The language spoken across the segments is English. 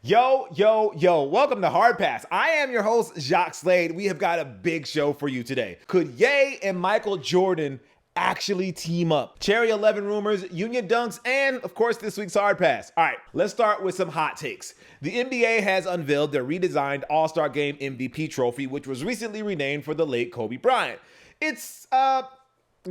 Yo, welcome to Hard Pass. I am your host, Jacques Slade. We have got a big show for you today. Could Ye and Michael Jordan actually team up? Cherry 11 rumors, union dunks, and of course this week's Hard Pass. All right, let's start with some hot takes. The NBA has unveiled their redesigned All-Star Game MVP trophy, which was recently renamed for the late Kobe Bryant. It's,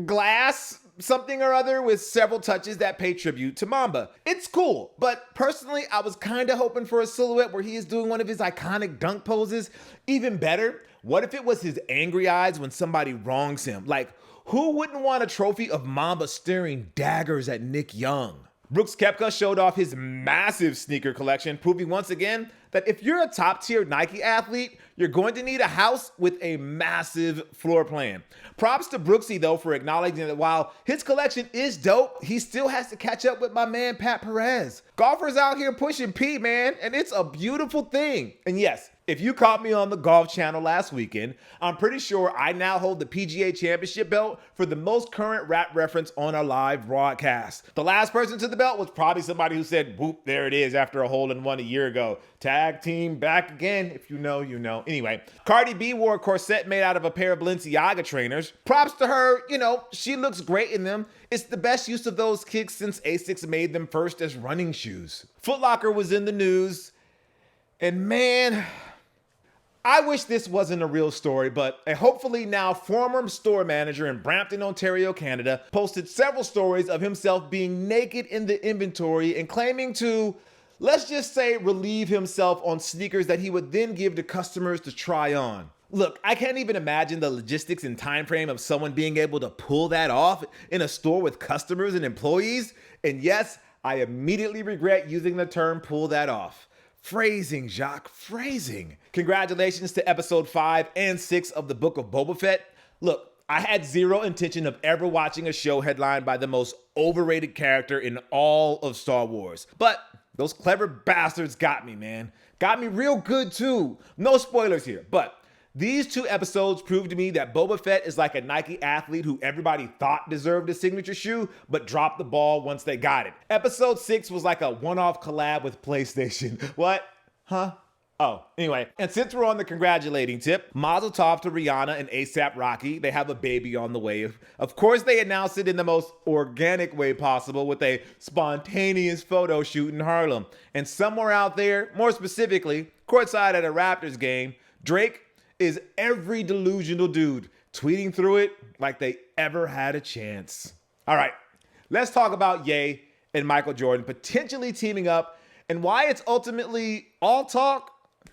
glass something or other with several touches that pay tribute to Mamba. It's cool, but personally, I was kind of hoping for a silhouette where he is doing one of his iconic dunk poses. Even better, what if it was his angry eyes when somebody wrongs him? Like, who wouldn't want a trophy of Mamba staring daggers at Nick Young? Brooks Koepka showed off his massive sneaker collection, proving once again that if you're a top-tier Nike athlete, you're going to need a house with a massive floor plan. Props to Brooksy, though, for acknowledging that while his collection is dope, he still has to catch up with my man, Pat Perez. Golfers out here pushing P, man, and it's a beautiful thing. And yes, if you caught me on the Golf Channel last weekend, I'm pretty sure I now hold the PGA Championship belt for the most current rap reference on our live broadcast. The last person to the belt was probably somebody who said, whoop, there it is after a hole-in-one a year ago. Tag team back again. If you know, you know. Anyway, Cardi B wore a corset made out of a pair of Balenciaga trainers. Props to her, she looks great in them. It's the best use of those kicks since Asics made them first as running shoes. Foot Locker was in the news, and man, I wish this wasn't a real story, but a hopefully now former store manager in Brampton, Ontario, Canada, posted several stories of himself being naked in the inventory and claiming to, let's just say, relieve himself on sneakers that he would then give to customers to try on. Look, I can't even imagine the logistics and time frame of someone being able to pull that off in a store with customers and employees. And yes, I immediately regret using the term pull that off. Phrasing, Jacques, phrasing. Congratulations to episode 5 and 6 of the Book of Boba Fett. Look, I had zero intention of ever watching a show headlined by the most overrated character in all of Star Wars. But those clever bastards got me, man. Got me real good too. No spoilers here, but these 2 episodes proved to me that Boba Fett is like a Nike athlete who everybody thought deserved a signature shoe, but dropped the ball once they got it. Episode 6 was like a one-off collab with PlayStation. What? Huh? Oh, anyway, and since we're on the congratulating tip, Mazel Tov to Rihanna and A$AP Rocky. They have a baby on the way. Of course, they announced it in the most organic way possible with a spontaneous photo shoot in Harlem. And somewhere out there, more specifically, courtside at a Raptors game, Drake is every delusional dude tweeting through it like they ever had a chance. All right, let's talk about Ye and Michael Jordan potentially teaming up and why it's ultimately all talk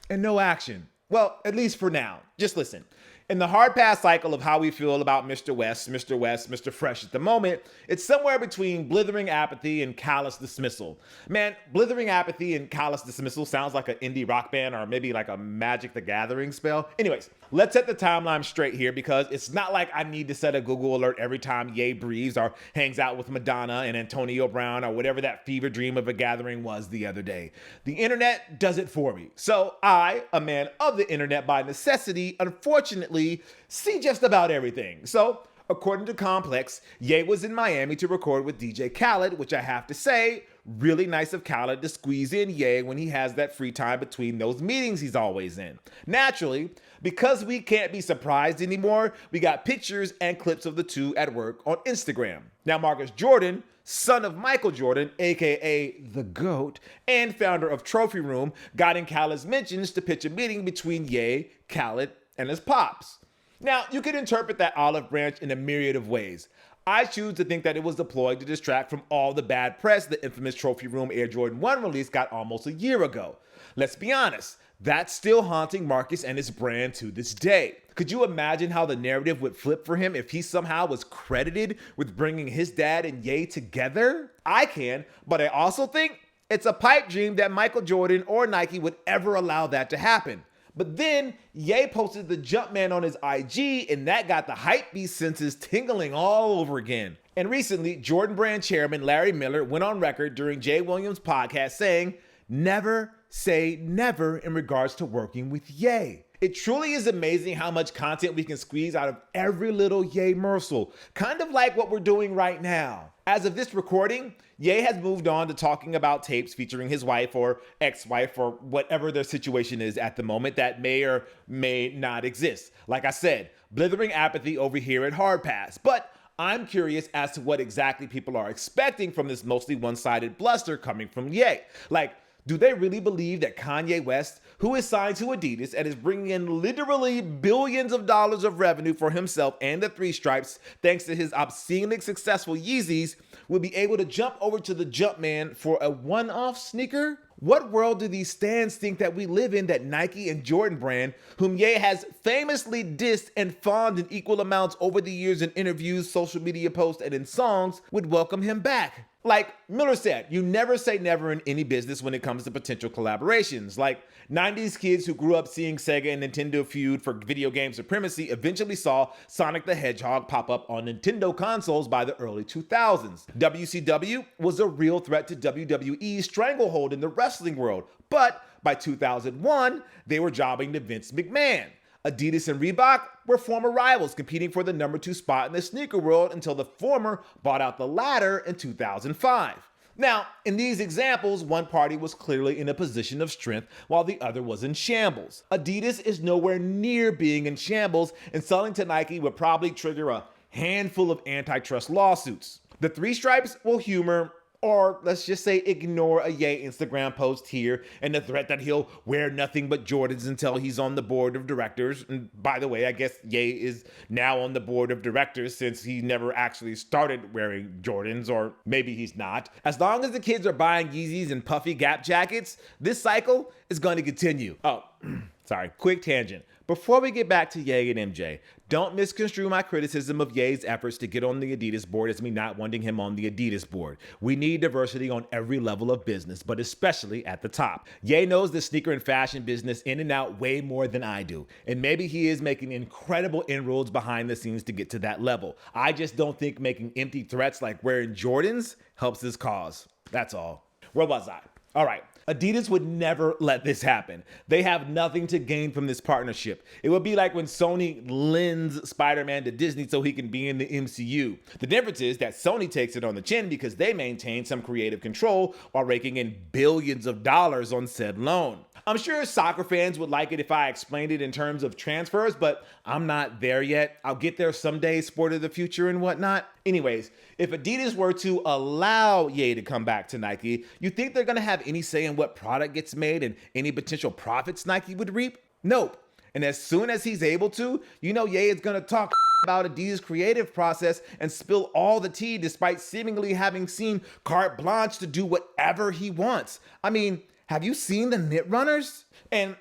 and no action. Well, at least for now. Just listen. In the hard pass cycle of how we feel about Mr. West, Mr. Fresh at the moment, it's somewhere between blithering apathy and callous dismissal. Man, blithering apathy and callous dismissal sounds like an indie rock band or maybe like a Magic the Gathering spell. Anyways, let's set the timeline straight here because it's not like I need to set a Google alert every time Ye breathes or hangs out with Madonna and Antonio Brown or whatever that fever dream of a gathering was the other day. The internet does it for me. So I, a man of the internet by necessity, unfortunately, see just about everything. So, according to Complex, Ye was in Miami to record with DJ Khaled, which I have to say, really nice of Khaled to squeeze in Ye when he has that free time between those meetings he's always in. Naturally, because we can't be surprised anymore, we got pictures and clips of the two at work on Instagram. Now, Marcus Jordan, son of Michael Jordan, aka the GOAT, and founder of Trophy Room, got in Khaled's mentions to pitch a meeting between Ye, Khaled, and his pops. Now, you could interpret that olive branch in a myriad of ways. I choose to think that it was deployed to distract from all the bad press the infamous Trophy Room Air Jordan 1 release got almost a year ago. Let's be honest, that's still haunting Marcus and his brand to this day. Could you imagine how the narrative would flip for him if he somehow was credited with bringing his dad and Ye together? I can, but I also think it's a pipe dream that Michael Jordan or Nike would ever allow that to happen. But then Ye posted the Jumpman on his IG and that got the hypebeast senses tingling all over again. And recently, Jordan Brand chairman Larry Miller went on record during Jay Williams' podcast saying, "Never say never in regards to working with Ye." It truly is amazing how much content we can squeeze out of every little Ye morsel, kind of like what we're doing right now. As of this recording, Ye has moved on to talking about tapes featuring his wife or ex-wife or whatever their situation is at the moment that may or may not exist. Like I said, blithering apathy over here at Hard Pass. But I'm curious as to what exactly people are expecting from this mostly one-sided bluster coming from Ye. Like, do they really believe that Kanye West, who is signed to Adidas and is bringing in literally billions of dollars of revenue for himself and the Three Stripes thanks to his obscenely successful Yeezys, will be able to jump over to the Jumpman for a one-off sneaker? What world do these stans think that we live in that Nike and Jordan brand, whom Ye has famously dissed and fawned in equal amounts over the years in interviews, social media posts, and in songs, would welcome him back? Like Miller said, you never say never in any business when it comes to potential collaborations. Like 90s kids who grew up seeing Sega and Nintendo feud for video game supremacy eventually saw Sonic the Hedgehog pop up on Nintendo consoles by the early 2000s. WCW was a real threat to WWE's stranglehold in the wrestling world, but by 2001, they were jobbing to Vince McMahon. Adidas and Reebok were former rivals competing for the number 2 spot in the sneaker world until the former bought out the latter in 2005. Now, in these examples, one party was clearly in a position of strength while the other was in shambles. Adidas is nowhere near being in shambles, and selling to Nike would probably trigger a handful of antitrust lawsuits. The Three Stripes will humor, or let's just say ignore, a Ye Instagram post here and the threat that he'll wear nothing but Jordans until he's on the board of directors. And by the way, I guess Ye is now on the board of directors since he never actually started wearing Jordans, or maybe he's not. As long as the kids are buying Yeezys and puffy Gap jackets, this cycle is going to continue. Oh, sorry, quick tangent. Before we get back to Ye and MJ, don't misconstrue my criticism of Ye's efforts to get on the Adidas board as me not wanting him on the Adidas board. We need diversity on every level of business, but especially at the top. Ye knows the sneaker and fashion business in and out way more than I do, and maybe he is making incredible inroads behind the scenes to get to that level. I just don't think making empty threats like wearing Jordans helps his cause. That's all. Where was I? All right. Adidas would never let this happen. They have nothing to gain from this partnership. It would be like when Sony lends Spider-Man to Disney so he can be in the MCU. The difference is that Sony takes it on the chin because they maintain some creative control while raking in billions of dollars on said loan. I'm sure soccer fans would like it if I explained it in terms of transfers, but I'm not there yet. I'll get there someday, sport of the future and whatnot. Anyways, if Adidas were to allow Ye to come back to Nike, you think they're gonna have any say in what product gets made and any potential profits Nike would reap? Nope. And as soon as he's able to, you know Ye is gonna talk about Adidas' creative process and spill all the tea despite seemingly having seen carte blanche to do whatever he wants. I mean, have you seen the knit runners? And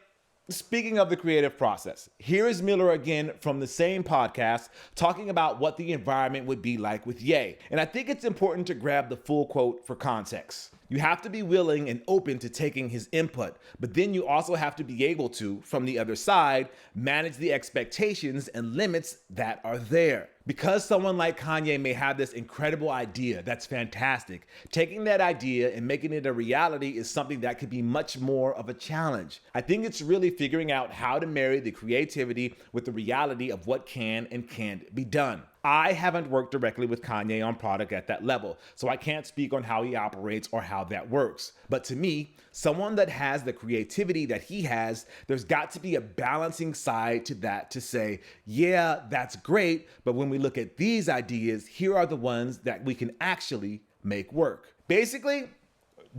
speaking of the creative process, here is Miller again from the same podcast talking about what the environment would be like with Ye. And I think it's important to grab the full quote for context. You have to be willing and open to taking his input, but then you also have to be able to, from the other side, manage the expectations and limits that are there. Because someone like Kanye may have this incredible idea that's fantastic, taking that idea and making it a reality is something that could be much more of a challenge. I think it's really figuring out how to marry the creativity with the reality of what can and can't be done. I haven't worked directly with Kanye on product at that level, so I can't speak on how he operates or how that works. But to me, someone that has the creativity that he has, there's got to be a balancing side to that to say, yeah, that's great, but when we look at these ideas, here are the ones that we can actually make work. Basically,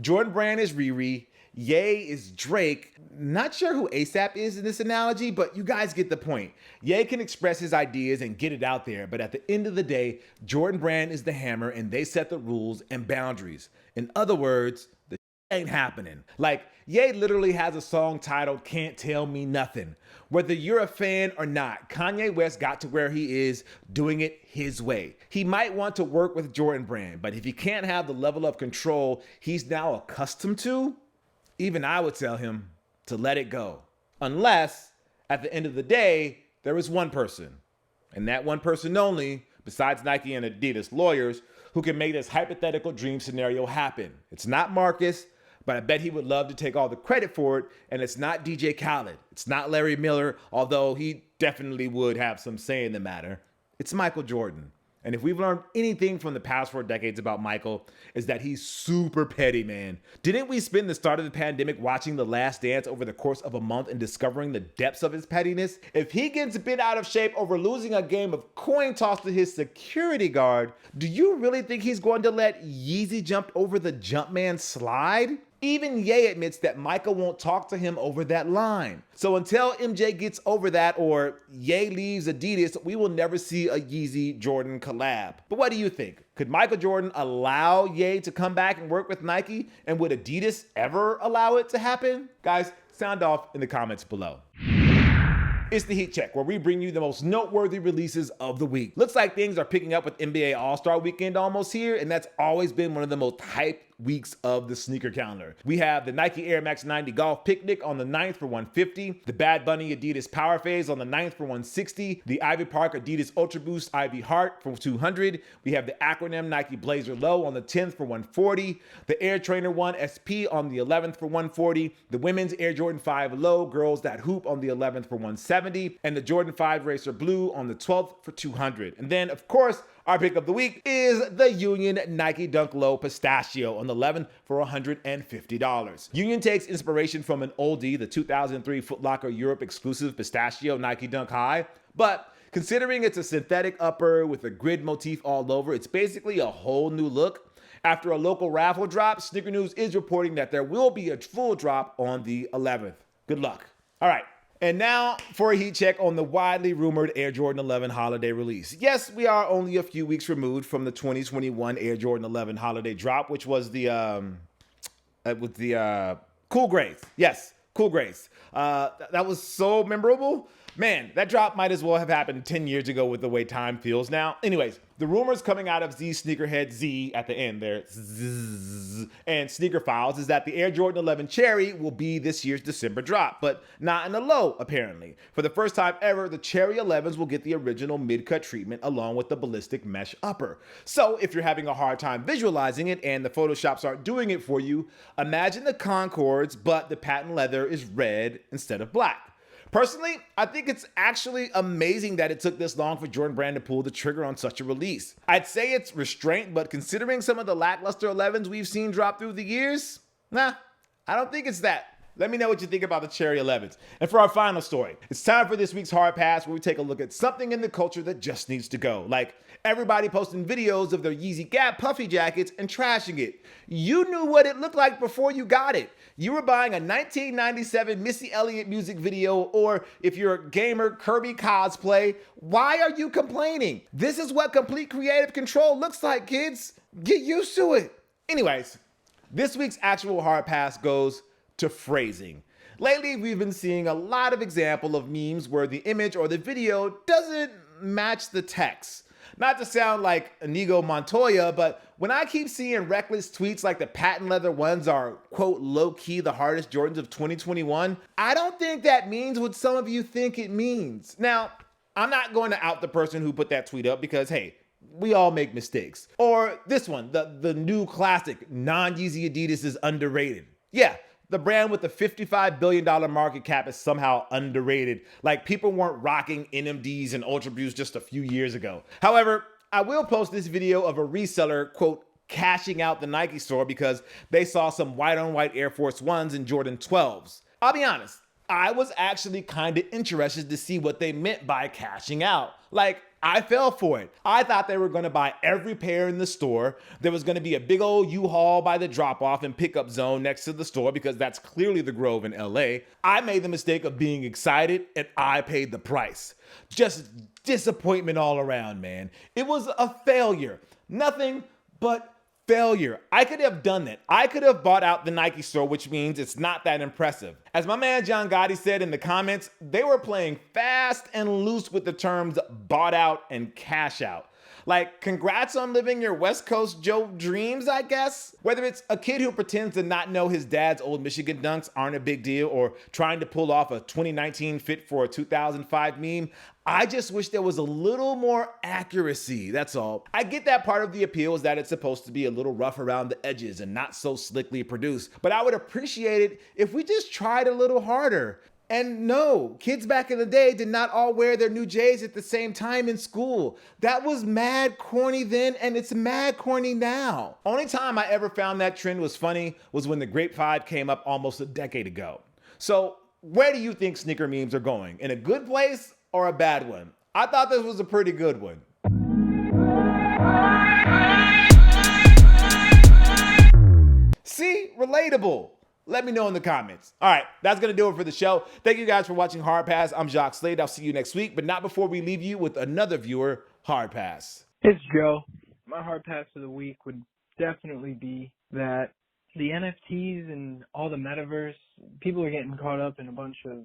Jordan Brand is Riri, Ye is Drake. Not sure who ASAP is in this analogy, but you guys get the point. Ye can express his ideas and get it out there, but at the end of the day, Jordan Brand is the hammer and they set the rules and boundaries. In other words, the ain't happening. Like, Ye literally has a song titled Can't Tell Me Nothing. Whether you're a fan or not, Kanye West got to where he is doing it his way. He might want to work with Jordan Brand, but if he can't have the level of control he's now accustomed to, even I would tell him to let it go. Unless, at the end of the day, there is one person, and that one person only, besides Nike and Adidas lawyers, who can make this hypothetical dream scenario happen. It's not Marcus, but I bet he would love to take all the credit for it, and it's not DJ Khaled. It's not Larry Miller, although he definitely would have some say in the matter. It's Michael Jordan. And if we've learned anything from the past 4 decades about Michael, is that he's super petty, man. Didn't we spend the start of the pandemic watching The Last Dance over the course of a month and discovering the depths of his pettiness? If he gets bent out of shape over losing a game of coin toss to his security guard, do you really think he's going to let Yeezy jump over the Jumpman slide? Even Ye admits that Michael won't talk to him over that line. So until MJ gets over that or Ye leaves Adidas, we will never see a Yeezy Jordan collab. But what do you think? Could Michael Jordan allow Ye to come back and work with Nike? And would Adidas ever allow it to happen? Guys, sound off in the comments below. It's the Heat Check, where we bring you the most noteworthy releases of the week. Looks like things are picking up with NBA All-Star Weekend almost here, and that's always been one of the most hyped weeks of the sneaker calendar. We have the Nike Air Max 90 Golf Picnic on the 9th for $150, the Bad Bunny Adidas Power Phase on the 9th for $160, the Ivy Park Adidas Ultra Boost Ivy Heart for $200, we have the Acronym Nike Blazer Low on the 10th for $140, the Air Trainer 1 SP on the 11th for $140, the Women's Air Jordan 5 Low Girls That Hoop on the 11th for $170, and the Jordan 5 Racer Blue on the 12th for $200. And then, of course, our pick of the week is the Union Nike Dunk Low Pistachio on the 11th for $150. Union takes inspiration from an oldie, the 2003 Foot Locker Europe exclusive Pistachio Nike Dunk High, but considering it's a synthetic upper with a grid motif all over, it's basically a whole new look. After a local raffle drop, Sneaker News is reporting that there will be a full drop on the 11th. Good luck. All right. And now for a heat check on the widely rumored Air Jordan 11 holiday release. Yes, we are only a few weeks removed from the 2021 Air Jordan 11 holiday drop, which was the Cool Grays. Yes, Cool Grays. That was so memorable. Man, that drop might as well have happened 10 years ago with the way time feels now. Anyways, the rumors coming out of Z Sneakerhead Z at the end there, zzz, and Sneaker Files is that the Air Jordan 11 Cherry will be this year's December drop, but not in the low, apparently. For the first time ever, the Cherry 11s will get the original mid-cut treatment along with the ballistic mesh upper. So if you're having a hard time visualizing it and the Photoshops aren't doing it for you, imagine the Concords, but the patent leather is red instead of black. Personally, I think it's actually amazing that it took this long for Jordan Brand to pull the trigger on such a release. I'd say it's restraint, but considering some of the lackluster 11s we've seen drop through the years, nah, I don't think it's that. Let me know what you think about the Cherry 11s. And for our final story, it's time for this week's Hard Pass, where we take a look at something in the culture that just needs to go. Like everybody posting videos of their Yeezy Gap puffy jackets and trashing it. You knew what it looked like before you got it. You were buying a 1997 Missy Elliott music video, or if you're a gamer, Kirby cosplay. Why are you complaining? This is what complete creative control looks like, kids. Get used to it. Anyways, this week's actual Hard Pass goes to phrasing. Lately, we've been seeing a lot of examples of memes where the image or the video doesn't match the text. Not to sound like Inigo Montoya, but when I keep seeing reckless tweets like the patent leather ones are, quote, low-key the hardest Jordans of 2021, I don't think that means what some of you think it means. Now, I'm not going to out the person who put that tweet up because, hey, we all make mistakes. Or this one, the new classic, non-Yeezy Adidas is underrated. Yeah, the brand with the $55 billion market cap is somehow underrated. Like people weren't rocking NMDs and Ultra Boosts just a few years ago. However, I will post this video of a reseller, quote, cashing out the Nike store because they saw some white on white Air Force Ones and Jordan 12s. I'll be honest, I was actually kind of interested to see what they meant by cashing out. Like, I fell for it. I thought they were going to buy every pair in the store. There was going to be a big old U-Haul by the drop-off and pickup zone next to the store because that's clearly the Grove in LA. I made the mistake of being excited and I paid the price. Just disappointment all around, man. It was a failure. Nothing but failure. I could have done that. I could have bought out the Nike store, which means it's not that impressive. As my man John Gotti said in the comments, they were playing fast and loose with the terms bought out and cash out. Like, congrats on living your West Coast Joe dreams, I guess. Whether it's a kid who pretends to not know his dad's old Michigan dunks aren't a big deal, or trying to pull off a 2019 fit for a 2005 meme, I just wish there was a little more accuracy, that's all. I get that part of the appeal is that it's supposed to be a little rough around the edges and not so slickly produced, but I would appreciate it if we just tried a little harder. And no, kids back in the day did not all wear their new J's at the same time in school. That was mad corny then, and it's mad corny now. Only time I ever found that trend was funny was when the Grape 5 came up almost a decade ago. So where do you think sneaker memes are going? In a good place or a bad one? I thought this was a pretty good one. See, relatable. Let me know in the comments. All right, that's going to do it for the show. Thank you guys for watching Hard Pass. I'm Jacques Slade. I'll see you next week, but not before we leave you with another viewer Hard Pass. It's Joe. My hard pass of the week would definitely be that the NFTs and all the metaverse, people are getting caught up in a bunch of,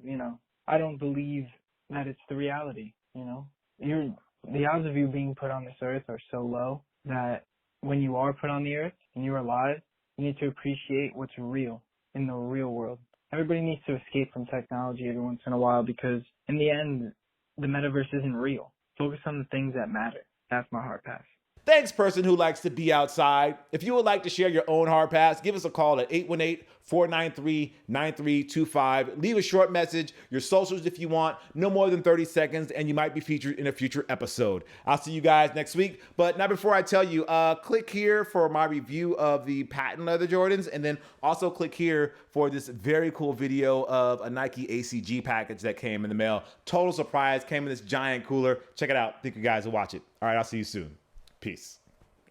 I don't believe that it's the reality, The odds of you being put on this earth are so low that when you are put on the earth and you're alive, you need to appreciate what's real in the real world. Everybody needs to escape from technology every once in a while because in the end, the metaverse isn't real. Focus on the things that matter. That's my hard pass. Thanks, person who likes to be outside. If you would like to share your own hard pass, give us a call at 818-493-9325. Leave a short message, your socials if you want, no more than 30 seconds, and you might be featured in a future episode. I'll see you guys next week. But now before I tell you, click here for my review of the patent leather Jordans, and then also click here for this very cool video of a Nike ACG package that came in the mail. Total surprise, came in this giant cooler. Check it out. Think you guys will watch it. All right, I'll see you soon. Peace.